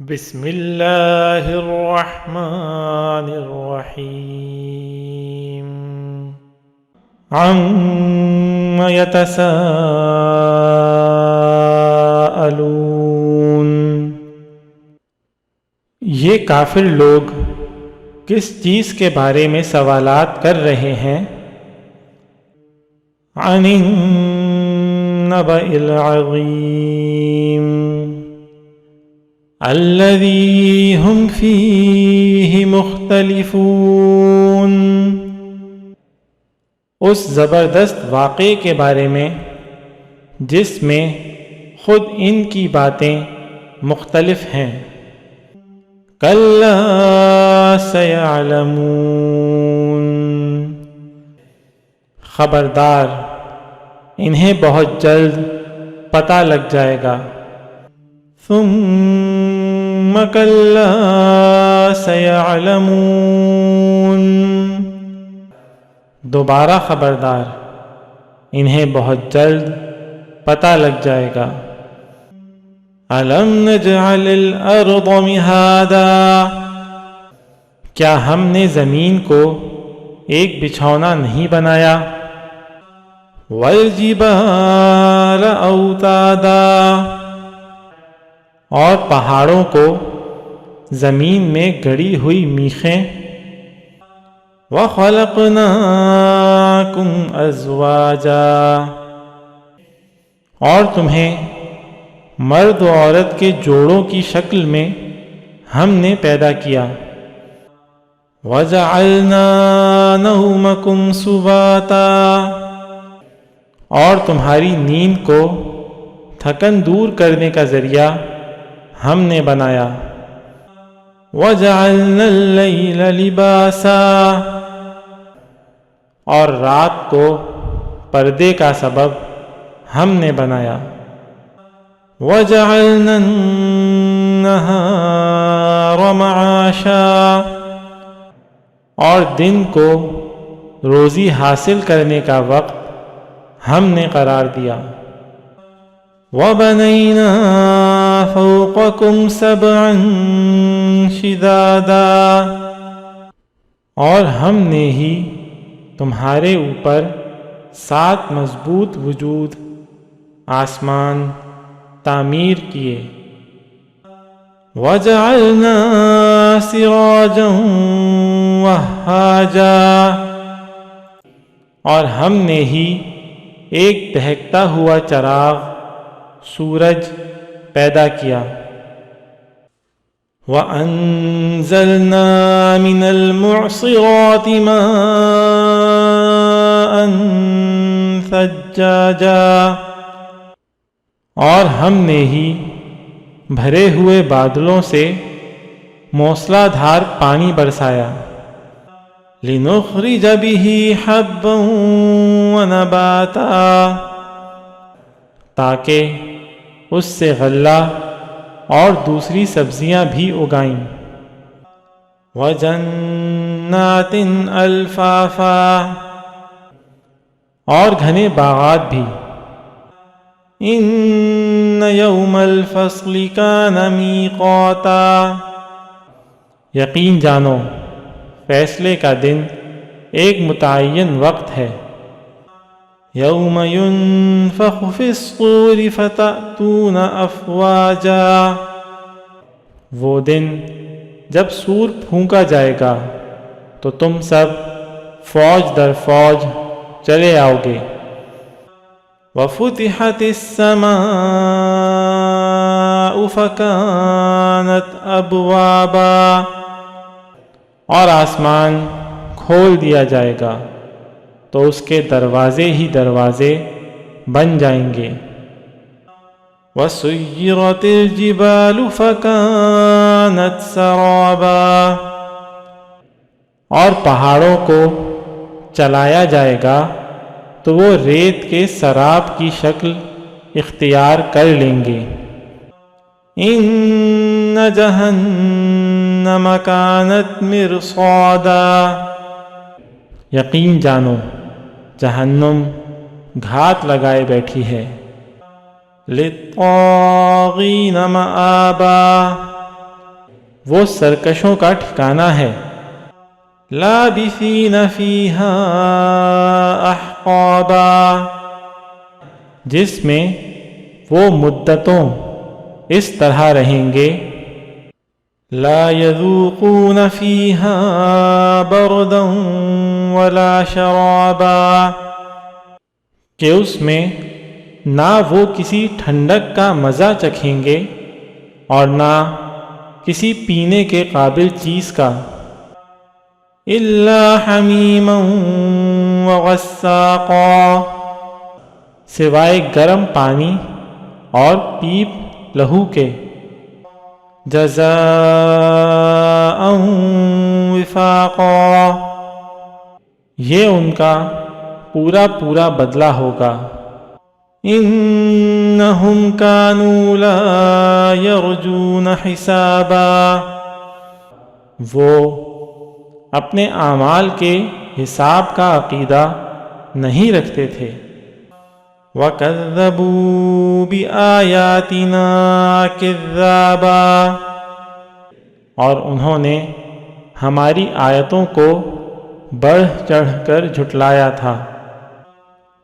بسم اللہ الرحمن الرحیم عم یتساءلون، یہ کافر لوگ کس چیز کے بارے میں سوالات کر رہے ہیں؟ عن النبأ العظیم الذی ہم فیہ مختلفون، اس زبردست واقعے کے بارے میں جس میں خود ان کی باتیں مختلف ہیں۔ کلا سیعلمون، خبردار انہیں بہت جلد پتہ لگ جائے گا۔ ثم کلا سیعلمون، دوبارہ خبردار انہیں بہت جلد پتہ لگ جائے گا۔ الم نجعل الارض مہادا، کیا ہم نے زمین کو ایک بچھونا نہیں بنایا؟ والجبال اوتادا، اور پہاڑوں کو زمین میں گڑی ہوئی میخیں۔ وَخَلَقْنَاكُمْ أَزْوَاجًا، اور تمہیں مرد و عورت کے جوڑوں کی شکل میں ہم نے پیدا کیا۔ وَجَعَلْنَا نَوْمَكُمْ سُبَاتًا، اور تمہاری نیند کو تھکن دور کرنے کا ذریعہ ہم نے بنایا۔ وَجَعَلْنَا اللَّيْلَ لِبَاسًا، اور رات کو پردے کا سبب ہم نے بنایا۔ وَجَعَلْنَا النَّهَارَ مَعَاشًا، اور دن کو روزی حاصل کرنے کا وقت ہم نے قرار دیا۔ وَبَنَيْنَا فَوْقَكُمْ سَبْعًا شِدَادًا، اور ہم نے ہی تمہارے اوپر 7 مضبوط وجود آسمان تعمیر کیے۔ وَجَعَلْنَا سِرَاجًا وَهَّاجًا، اور ہم نے ہی ایک دہکتا ہوا چراغ سورج پیدا کیا۔ وَأَنزَلْنَا مِنَ الْمُعْصِرَاتِ مَاءً ثَجَّاجًا، اور ہم نے ہی بھرے ہوئے بادلوں سے موسلا دھار پانی برسایا۔ لِنُخْرِجَ بِهِ حَبًّا وَنَبَاتًا، تاکہ اس سے غلہ اور دوسری سبزیاں بھی اگائیں۔ وَجَنَّاتٍ أَلْفَافًا، اور گھنے باغات بھی۔ إِنَّ يَوْمَ الْفَصْلِ كَانَ مِيقَاتًا، یقین جانو فیصلے کا دن ایک متعین وقت ہے۔ یوم ينفخ في الصور فتأتون افواجا، وہ دن جب سور پھونکا جائے گا تو تم سب فوج در فوج چلے آؤ گے۔ وفتحت السماء فكانت ابوابا، اور آسمان کھول دیا جائے گا تو اس کے دروازے ہی دروازے بن جائیں گے۔ وَسُيِّرَتِ الْجِبَالُ فَكَانَتْ سَرَابًا، اور پہاڑوں کو چلایا جائے گا تو وہ ریت کے سراب کی شکل اختیار کر لیں گے۔ إِنَّ جَهَنَّمَ كَانَتْ مِرْصَادًا، یقین جانو جہنم گھات لگائے بیٹھی ہے۔ للطاغین مآبا، وہ سرکشوں کا ٹھکانہ ہے۔ لابثین فیہا احقابا، جس میں وہ مدتوں اس طرح رہیں گے۔ لا یذوقون فیہا بردا ولا شرابا، کہ اس میں نہ وہ کسی ٹھنڈک کا مزہ چکھیں گے اور نہ کسی پینے کے قابل چیز کا۔ الا حمیما وغساقا، سوائے گرم پانی اور پیپ لہو کے۔ جزاء وفاقا، یہ ان کا پورا پورا بدلہ ہوگا۔ انہم کانوا لا یرجون حسابا، وہ اپنے اعمال کے حساب کا عقیدہ نہیں رکھتے تھے۔ وَكَذَّبُوا بِآيَاتِنَا كِذَّابًا، اور انہوں نے ہماری آیتوں کو بڑھ چڑھ کر جھٹلایا تھا۔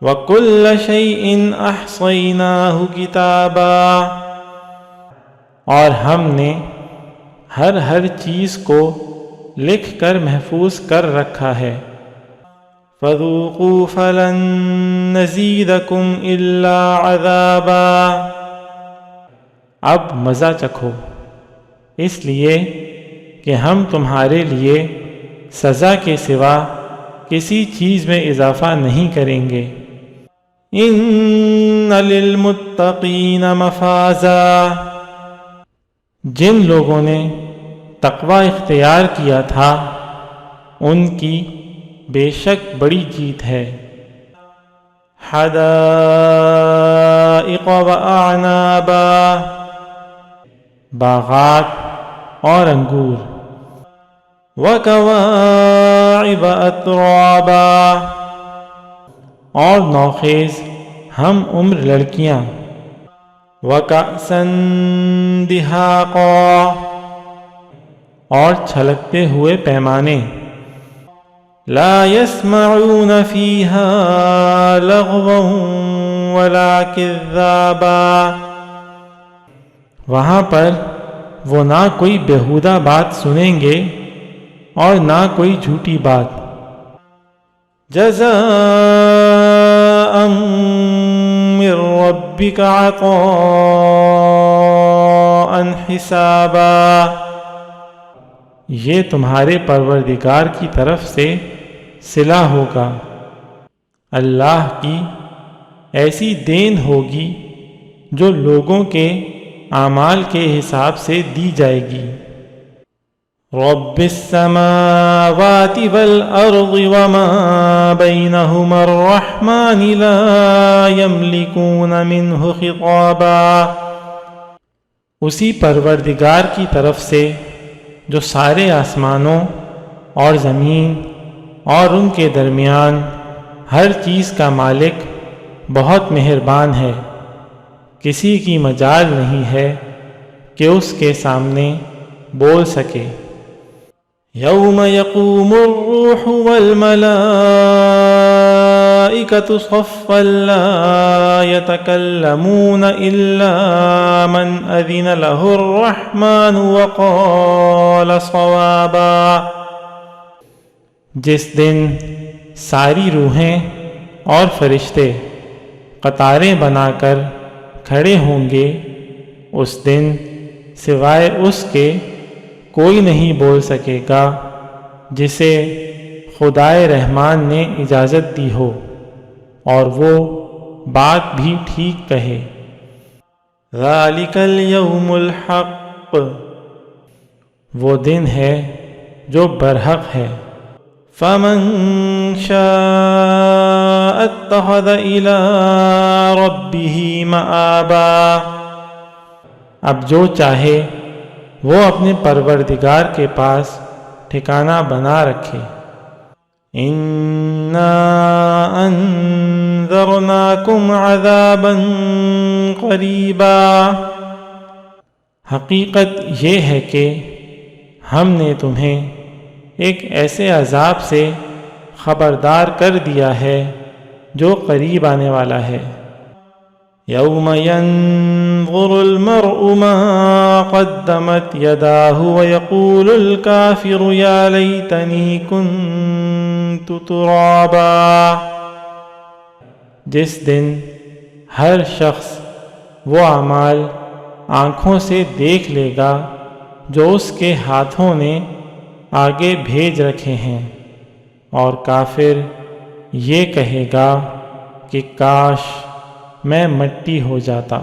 وَكُلَّ شَيْءٍ أَحْصَيْنَاهُ كِتَابًا، اور ہم نے ہر چیز کو لکھ کر محفوظ کر رکھا ہے۔ فَذُوقُوا فَلَن نَّزِيدَكُمْ إِلَّا عَذَابًا، اب مزہ چکھو، اس لیے کہ ہم تمہارے لیے سزا کے سوا کسی چیز میں اضافہ نہیں کریں گے۔ ان للمتقین مفازا، جن لوگوں نے تقوی اختیار کیا تھا ان کی بے شک بڑی جیت ہے۔ حدائق واعنابا، باغات اور انگور۔ وکواعب اترابا، اور نوخیز ہم عمر لڑکیاں۔ وکأسا دہاقا، اور چھلکتے ہوئے پیمانے۔ لا يسمعون فيها لغوا ولا كذابا، وہاں پر وہ نہ کوئی بیہودہ بات سنیں گے اور نہ کوئی جھوٹی بات۔ جزاء من ربك عطاء حسابا، یہ تمہارے پروردگار کی طرف سے صلہ ہوگا، اللہ کی ایسی دین ہوگی جو لوگوں کے اعمال کے حساب سے دی جائے گی۔ رب السماوات والارض وما بینہما الرحمن لا یملکون منہ خطابا، اسی پروردگار کی طرف سے جو سارے آسمانوں اور زمین اور ان کے درمیان ہر چیز کا مالک بہت مہربان ہے، کسی کی مجال نہیں ہے کہ اس کے سامنے بول سکے۔ یوم یقوم الروح والملائکۃ صفا لا یتکلمون الا من اذن له الرحمن وقال صوابا، جس دن ساری روحیں اور فرشتے قطاریں بنا کر کھڑے ہوں گے، اس دن سوائے اس کے کوئی نہیں بول سکے گا جسے خدائے رحمان نے اجازت دی ہو اور وہ بات بھی ٹھیک کہے۔ ذالک الیوم الحق، وہ دن ہے جو برحق ہے۔ فمن شاء اتخذ الی ربہ مآبا، اب جو چاہے وہ اپنے پروردگار کے پاس ٹھکانہ بنا رکھے۔ انا انذرناکم عذابا قریبا، حقیقت یہ ہے کہ ہم نے تمہیں ایک ایسے عذاب سے خبردار کر دیا ہے جو قریب آنے والا ہے۔ یوم ینظر المرء ما قدمت یداہ ویقول الکافر یا لیتنی کنت ترابا، جس دن ہر شخص وہ اعمال آنکھوں سے دیکھ لے گا جو اس کے ہاتھوں نے آگے بھیج رکھے ہیں، اور کافر یہ کہے گا کہ کاش میں مٹی ہو جاتا۔